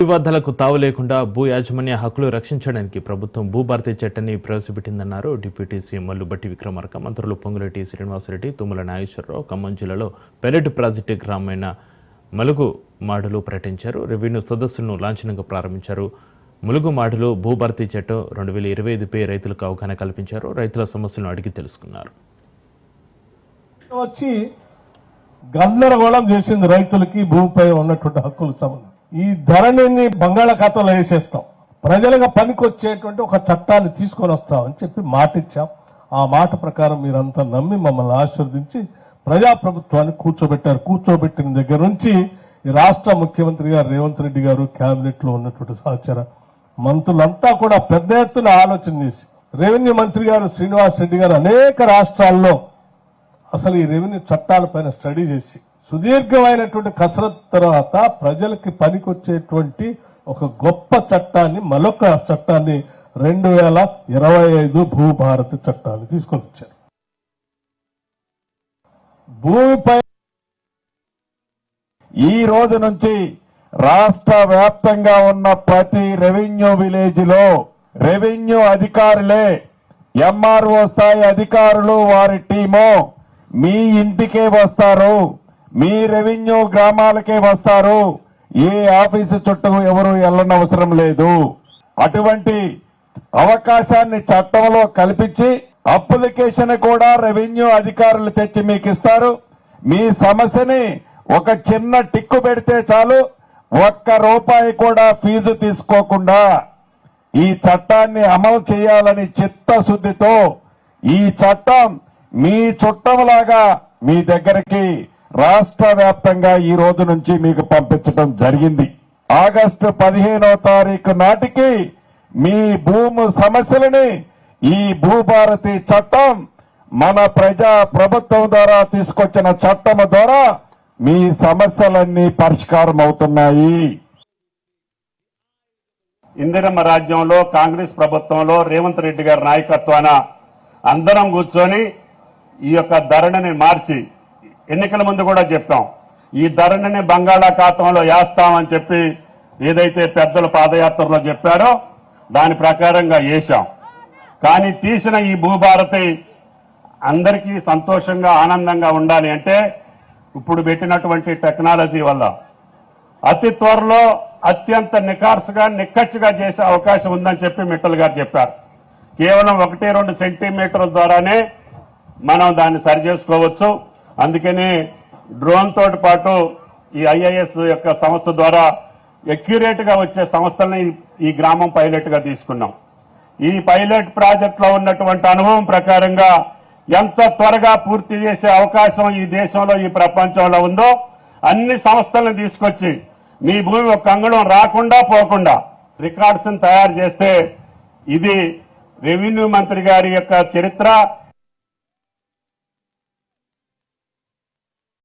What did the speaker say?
వివాదాలకు తావు లేకుండా భూ యాజమాన్య హక్కులు రక్షించడానికి ప్రభుత్వం భూభారతి చట్టాన్ని ప్రవేశపెట్టిందన్నారు డిప్యూటీ సీఎం మల్లుబట్టి విక్రమార్క. మంత్రులు పొంగులేటి శ్రీనివాసరెడ్డి, తుమ్మల నాగేశ్వరరావు ఖమ్మం జిల్లాలో పైలట్ ప్రాజెక్టు గ్రామమైన మలుగు మాడులు పర్యటించారు. రెవెన్యూ సదస్సును లాంఛనంగా ప్రారంభించారు. ములుగు మాడులు భూభారతి చట్టం 2025పై రైతులకు అవగాహన కల్పించారు. రైతుల సమస్యలను అడిగి తెలుసుకున్నారు. వచ్చి గందరగోళం చేసింది రైతులకి భూమిపై ఉన్నటువంటి హక్కులకు సంబంధించి. ఈ ధరణిని బంగాళాఖాతంలో వేసేస్తాం, ప్రజలుగా పనికొచ్చేటువంటి ఒక చట్టాన్ని తీసుకొని వస్తామని చెప్పి మాట ఇచ్చాం. ఆ మాట ప్రకారం మీరంతా నమ్మి మమ్మల్ని ఆశీర్వదించి ప్రజాప్రభుత్వాన్ని కూర్చోబెట్టారు. కూర్చోబెట్టిన దగ్గర నుంచి ఈ రాష్ట్ర ముఖ్యమంత్రి గారు రేవంత్ రెడ్డి గారు, క్యాబినెట్ లో ఉన్నటువంటి సహచర మంత్రులంతా కూడా పెద్ద ఎత్తున ఆలోచన చేసి, రెవెన్యూ మంత్రి గారు శ్రీనివాస్ రెడ్డి గారు అనేక రాష్ట్రాల్లో అసలు ఈ రెవెన్యూ చట్టాలపైన స్టడీ చేసి సుదీర్ఘమైనటువంటి కసరత్తు తర్వాత ప్రజలకి పనికొచ్చేటువంటి ఒక గొప్ప చట్టాన్ని, మరొక చట్టాన్ని 2025 భూభారతి చట్టాన్ని తీసుకొని వచ్చారు. భూమిపై ఈ రోజు నుంచి రాష్ట్ర వ్యాప్తంగా ఉన్న ప్రతి రెవెన్యూ విలేజ్ లో రెవెన్యూ అధికారులే, ఎంఆర్ఓ స్థాయి అధికారులు వారి టీము మీ ఇంటికే వస్తారు, మీ రెవెన్యూ గ్రామాలకే వస్తారు. ఏ ఆఫీసు చుట్టూ ఎవరు వెళ్ళనవసరం లేదు. అటువంటి అవకాశాన్ని చట్టంలో కల్పించి అప్లికేషన్ కూడా రెవెన్యూ అధికారులు తెచ్చి మీకు ఇస్తారు. మీ సమస్యని ఒక చిన్న టిక్కు పెడితే చాలు, ₹1 కూడా ఫీజు తీసుకోకుండా ఈ చట్టాన్ని అమలు చేయాలని చిత్తశుద్ధితో ఈ చట్టం మీ చుట్టంలాగా మీ దగ్గరికి రాష్ట్ర వ్యాప్తంగా ఈ రోజు నుంచి మీకు పంపించడం జరిగింది. ఆగస్టు 15వ తారీఖు నాటికి మీ భూమి సమస్యలని ఈ భూభారతి చట్టం మన ప్రభుత్వం ద్వారా తీసుకొచ్చిన చట్టం ద్వారా మీ సమస్యలన్నీ పరిష్కారం అవుతున్నాయి. ఇందిరమ్మ రాజ్యంలో కాంగ్రెస్ ప్రభుత్వంలో రేవంత్ రెడ్డి గారి నాయకత్వాన అందరం కూర్చొని ఈ యొక్క ధరణిని మార్చి, ఎన్నికల ముందు కూడా చెప్పాం, ఈ ధరణిని బంగాళాఖాతంలో వేస్తామని చెప్పి ఏదైతే పెద్దలు పాదయాత్రలో చెప్పారో దాని ప్రకారంగా వేశాం. కానీ తీసిన ఈ భూభారతి అందరికీ సంతోషంగా ఆనందంగా ఉండాలి అంటే ఇప్పుడు పెట్టినటువంటి టెక్నాలజీ వల్ల అతి త్వరలో అత్యంత నిక్కచ్చిగా చేసే అవకాశం ఉందని చెప్పి మిట్టల్ గారు చెప్పారు. కేవలం 1-2 సెంటీమీటర్ల ద్వారానే మనం దాన్ని సరి చేసుకోవచ్చు. అందుకని డ్రోన్ తోటి పాటు ఈ ఐఐఎస్ యొక్క సంస్థ ద్వారా అక్యురేట్ గా వచ్చే సంస్థల్ని ఈ గ్రామం పైలట్ గా తీసుకున్నాం. ఈ పైలట్ ప్రాజెక్ట్ లో ఉన్నటువంటి అనుభవం ప్రకారంగా ఎంత త్వరగా పూర్తి చేసే అవకాశం ఈ దేశంలో, ఈ ప్రపంచంలో ఉందో అన్ని సంస్థలను తీసుకొచ్చి మీ భూమి ఒక అంగుళం రాకుండా పోకుండా రికార్డ్స్ తయారు చేస్తే ఇది రెవెన్యూ మంత్రి గారి యొక్క చరిత్ర,